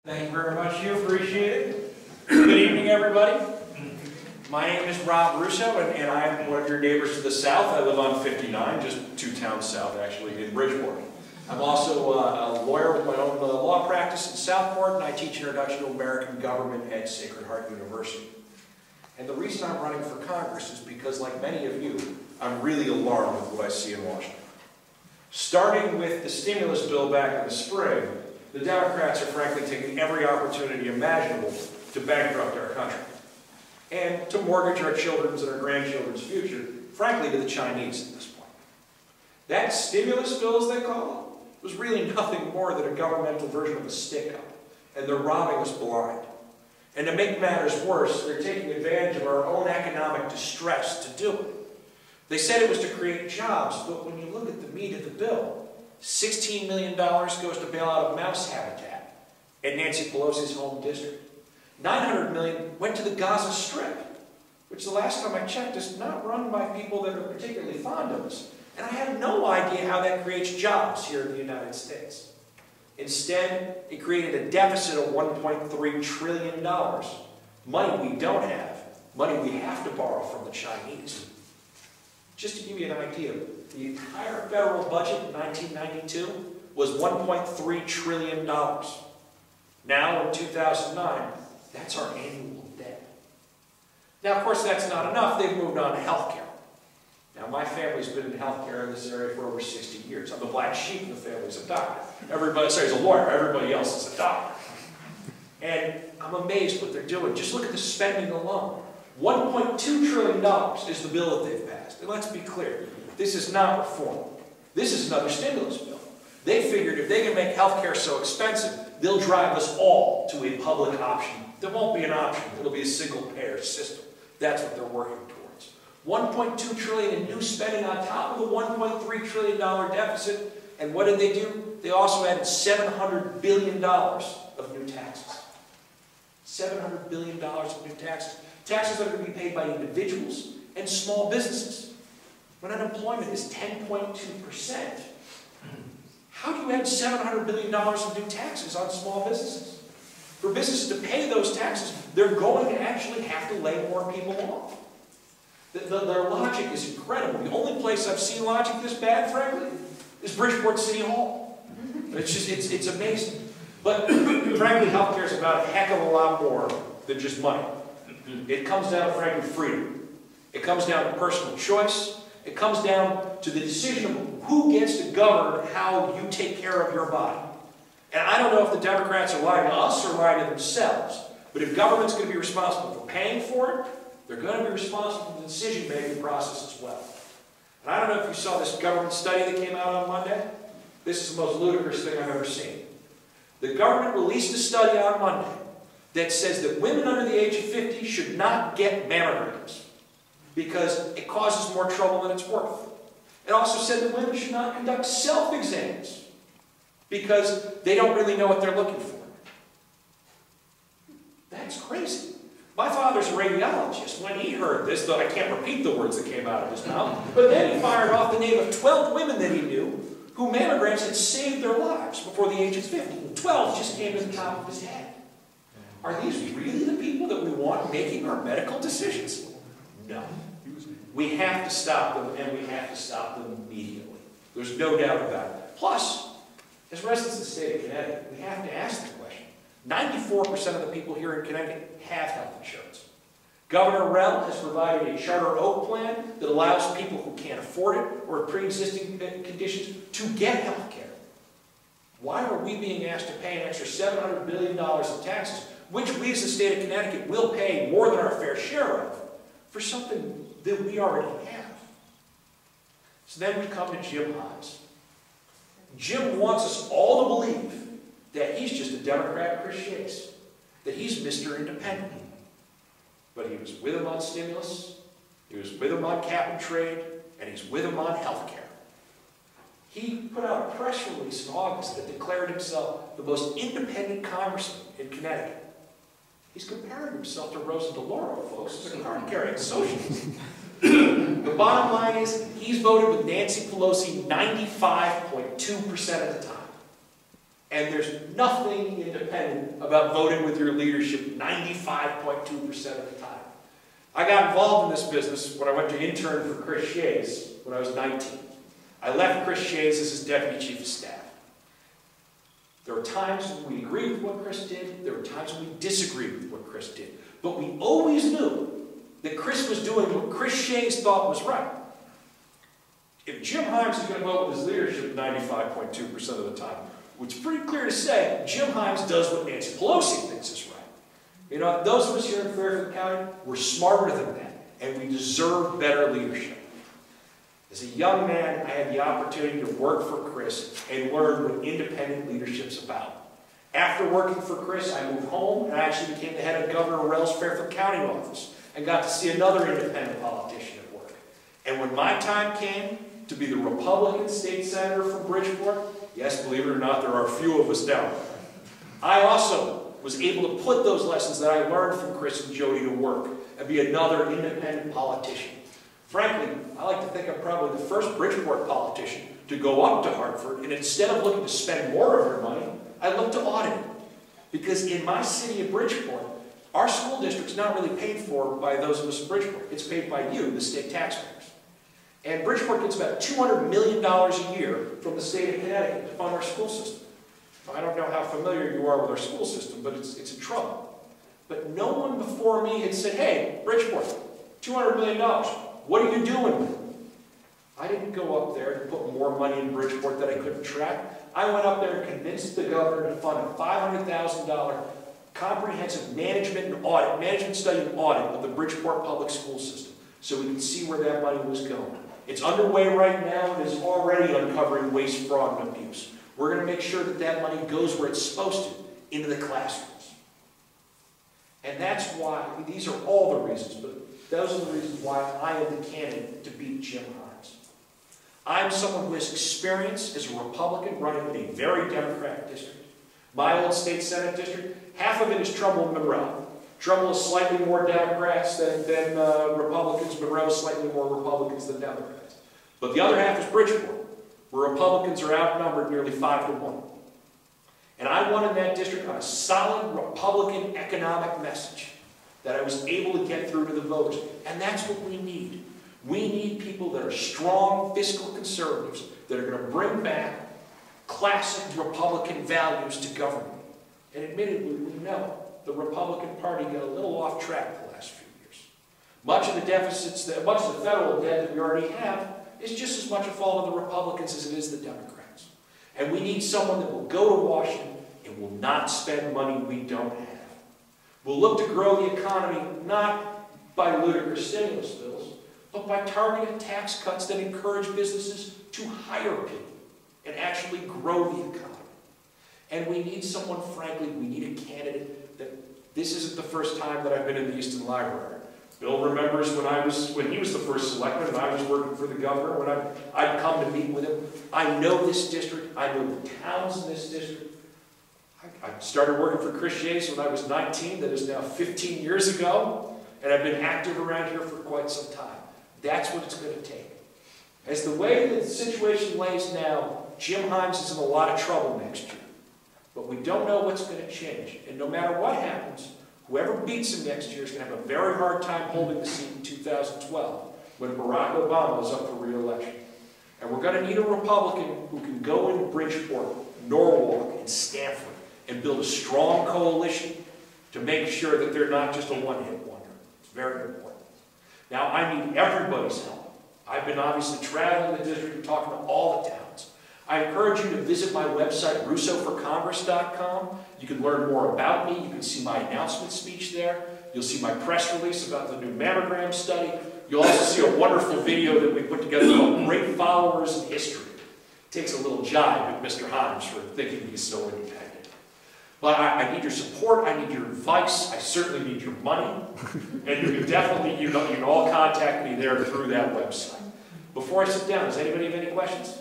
Thank you very much, you appreciate it. Good evening, everybody. My name is Rob Russo, and I am one of your neighbors to the south. I live on 59, just 2 towns south, actually, in Bridgeport. I'm also a lawyer with my own law practice in Southport, and I teach Introduction to American Government at Sacred Heart University. And the reason I'm running for Congress is because, like many of you, I'm really alarmed with what I see in Washington. Starting with the stimulus bill back in the spring, the Democrats are frankly taking every opportunity imaginable to bankrupt our country and to mortgage our children's and our grandchildren's future, frankly, to the Chinese at this point. That stimulus bill, as they call it, was really nothing more than a governmental version of a stick-up, and they're robbing us blind. And to make matters worse, they're taking advantage of our own economic distress to do it. They said it was to create jobs, but when you look at the meat of the bill, $16 million goes to bail out of mouse habitat at Nancy Pelosi's home district. $900 million went to the Gaza Strip, which the last time I checked is not run by people that are particularly fond of us. And I have no idea how that creates jobs here in the United States. Instead, it created a deficit of $1.3 trillion. Money we don't have, money we have to borrow from the Chinese. Just to give you an idea, the entire federal budget in 1992 was $1.3 trillion. Now, in 2009, that's our annual debt. Now, of course, that's not enough. They've moved on to health care. Now, my family's been in health care in this area for over 60 years. I'm the black sheep in the family as a doctor. Everybody says he's a lawyer. Everybody else is a doctor. And I'm amazed what they're doing. Just look at the spending alone. $1.2 trillion is the bill that they've passed. And let's be clear, this is not reform. This is another stimulus bill. They figured if they can make health care so expensive, they'll drive us all to a public option. There won't be an option. It'll be a single-payer system. That's what they're working towards. $1.2 trillion in new spending on top of the $1.3 trillion deficit. And what did they do? They also added $700 billion of new taxes. $700 billion of new taxes. Taxes that are going to be paid by individuals and small businesses. When unemployment is 10.2%, how do you add $700 billion of new taxes on small businesses? For businesses to pay those taxes, they're going to actually have to lay more people off. Their logic is incredible. The only place I've seen logic this bad, frankly, is Bridgeport City Hall. It's amazing. But frankly, healthcare is about a heck of a lot more than just money. It comes down to, frankly, freedom. It comes down to personal choice. It comes down to the decision of who gets to govern how you take care of your body. And I don't know if the Democrats are lying to us or lying to themselves, but if government's going to be responsible for paying for it, they're going to be responsible for the decision-making process as well. And I don't know if you saw this government study that came out on Monday. This is the most ludicrous thing I've ever seen. The government released a study on Monday that says that women under the age of 50 should not get mammograms because it causes more trouble than it's worth. It also said that women should not conduct self-exams because they don't really know what they're looking for. That's crazy. My father's a radiologist. When he heard this, though I can't repeat the words that came out of his mouth, but then he fired off the name of 12 women that he knew who mammograms had saved their lives before the age of 50. 12 just came to the top of his head. Are these really the people that we want making our medical decisions? No. We have to stop them, and we have to stop them immediately. There's no doubt about it. Plus, as residents of the state of Connecticut, we have to ask the question. 94% of the people here in Connecticut have health insurance. Governor Rell has provided a Charter Oak plan that allows people who can't afford it or pre-existing conditions to get health care. Why are we being asked to pay an extra $700 billion in taxes, which we as the state of Connecticut will pay more than our fair share of, for something that we already have? So then we come to Jim Hines. Jim wants us all to believe that he's just a Democrat Chris Chase, that he's Mr. Independent. But he was with him on stimulus, he was with him on cap and trade, and he's with him on health care. He put out a press release in August that declared himself the most independent congressman in Connecticut. He's comparing himself to Rosa DeLauro, folks, as a card-carrying socialist. The bottom line is, he's voted with Nancy Pelosi 95.2% of the time. And there's nothing independent about voting with your leadership 95.2% of the time. I got involved in this business when I went to intern for Chris Shays when I was 19. I left Chris Shays as his deputy chief of staff. There were times when we agreed with what Chris did. There were times when we disagreed with what Chris did. But we always knew that Chris was doing what Chris Shays thought was right. If Jim Himes is going to vote with his leadership 95.2% of the time, it's pretty clear to say Jim Himes does what Nancy Pelosi thinks is right. You know, those of us here in Fairfield County, we're smarter than that, and we deserve better leadership. As a young man, I had the opportunity to work for Chris and learn what independent leadership's about. After working for Chris, I moved home and I actually became the head of Governor Orell's Fairfield County office and got to see another independent politician at work. And when my time came to be the Republican state senator from Bridgeport, yes, believe it or not, there are a few of us down there, I also was able to put those lessons that I learned from Chris and Jody to work and be another independent politician. Frankly, I like to think I'm probably the first Bridgeport politician to go up to Hartford, and instead of looking to spend more of your money, I look to audit it. Because in my city of Bridgeport, our school district's not really paid for by those of us in Bridgeport. It's paid by you, the state taxpayers. And Bridgeport gets about $200 million a year from the state of Connecticut to fund our school system. I don't know how familiar you are with our school system, but it's in trouble. But no one before me had said, hey, Bridgeport, $200 million. What are you doing with it? I didn't go up there to put more money in Bridgeport that I couldn't track. I went up there and convinced the governor to fund a $500,000 comprehensive management study and audit of the Bridgeport public school system so we could see where that money was going. It's underway right now and is already uncovering waste, fraud, and abuse. We're going to make sure that that money goes where it's supposed to, into the classrooms. And that's why, these are all the reasons, but those are the reasons why I am the candidate to beat Jim Himes. I'm someone who has experience as a Republican running in a very Democratic district. My old state Senate district, half of it is Trumbull and Monroe. Trumbull is slightly more Democrats than Republicans. Monroe is slightly more Republicans than Democrats. But the other half is Bridgeport, where Republicans are outnumbered nearly 5-1. And I won in that district on a solid Republican economic message that I was able to get through to the voters. And that's what we need. We need people that are strong fiscal conservatives that are going to bring back classic Republican values to government. And admittedly, we know the Republican Party got a little off track the last few years. Much of the deficits, much of the federal debt that we already have is just as much a fault of the Republicans as it is the Democrats. And we need someone that will go to Washington and will not spend money we don't have. We'll look to grow the economy not by ludicrous stimulus bills, but by targeted tax cuts that encourage businesses to hire people and actually grow the economy. And we need someone, frankly, we need a candidate that this isn't the first time that I've been in the Easton Library. Bill remembers when he was the first selectman and I was working for the governor, when I'd come to meet with him. I know this district, I know the towns in this district. I started working for Chris Shays when I was 19, that is now 15 years ago, and I've been active around here for quite some time. That's what it's going to take. As the way the situation lays now, Jim Himes is in a lot of trouble next year. But we don't know what's going to change. And no matter what happens, whoever beats him next year is going to have a very hard time holding the seat in 2012 when Barack Obama is up for re-election. And we're going to need a Republican who can go into Bridgeport, Norwalk, and Stanford and build a strong coalition to make sure that they're not just a one-hit wonder. It's very important. Now, I need everybody's help. I've been obviously traveling the district and talking to all the towns. I encourage you to visit my website, russoforcongress.com. You can learn more about me. You can see my announcement speech there. You'll see my press release about the new mammogram study. You'll also see a wonderful video that we put together called Great Followers in History. It takes a little jibe at Mr. Himes for thinking he's so independent. But I need your support, I need your advice, I certainly need your money, and you can all contact me there through that website. Before I sit down, does anybody have any questions?